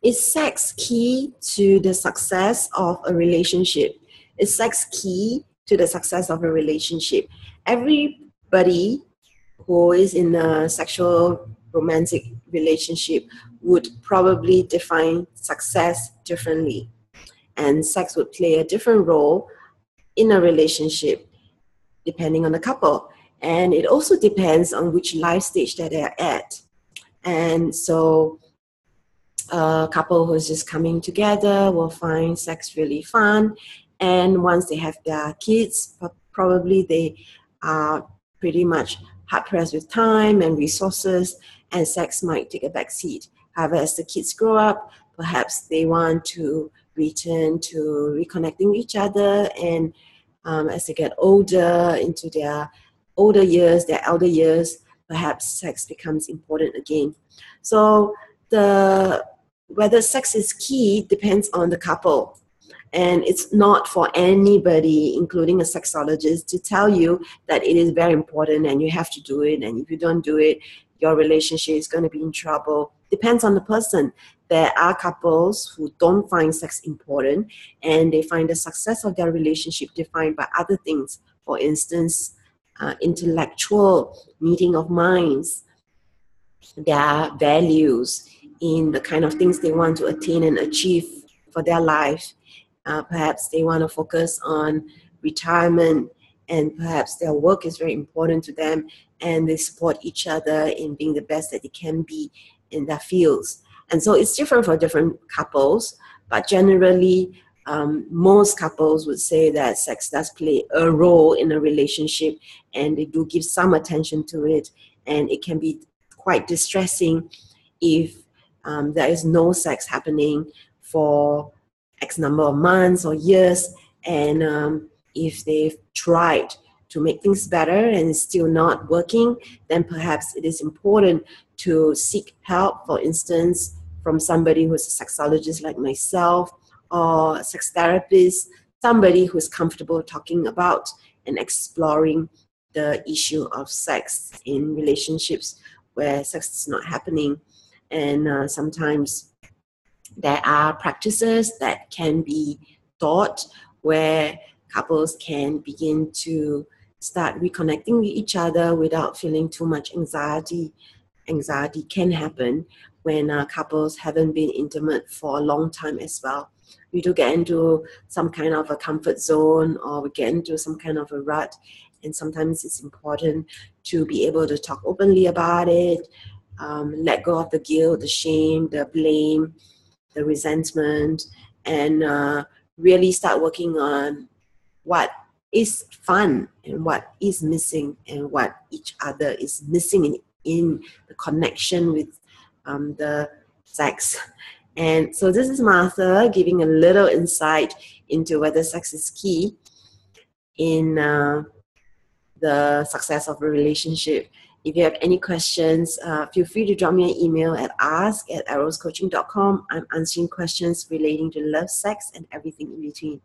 Is sex key to the success of a relationship? Is sex key to the success of a relationship? Everybody who is in a sexual romantic relationship would probably define success differently. And sex would play a different role in a relationship depending on the couple. And it also depends on which life stage that they're at. And so a couple who's just coming together will find sex really fun. And once they have their kids, probably they are pretty much hard pressed with time and resources, and sex might take a back seat. However, as the kids grow up, perhaps they want to return to reconnecting with each other, and as they get older, into their older years, their elder years, perhaps sex becomes important again. So whether sex is key depends on the couple. And it's not for anybody, including a sexologist, to tell you that it is very important and you have to do it. And if you don't do it, your relationship is going to be in trouble. Depends on the person. There are couples who don't find sex important and they find the success of their relationship defined by other things. For instance, intellectual meeting of minds, their values in the kind of things they want to attain and achieve for their life. Perhaps they want to focus on retirement, and perhaps their work is very important to them, and they support each other in being the best that they can be in their fields. And so it's different for different couples, but generally most couples would say that sex does play a role in a relationship, and they do give some attention to it, and it can be quite distressing if there is no sex happening for X number of months or years, and if they've tried to make things better and it's still not working, then perhaps it is important to seek help, for instance, from somebody who's a sexologist like myself, or a sex therapist, somebody who's comfortable talking about and exploring the issue of sex in relationships where sex is not happening. And sometimes there are practices that can be taught where couples can begin to start reconnecting with each other without feeling too much anxiety. Anxiety can happen when couples haven't been intimate for a long time as well. We do get into some kind of a comfort zone, or we get into some kind of a rut, and sometimes it's important to be able to talk openly about it, let go of the guilt, the shame, the blame, the resentment, and really start working on what is fun and what is missing and what each other is missing in the connection with the sex. And so this is Martha giving a little insight into whether sex is key in the success of a relationship. If you have any questions, feel free to drop me an email at ask@eroscoaching.com. I'm answering questions relating to love, sex, and everything in between.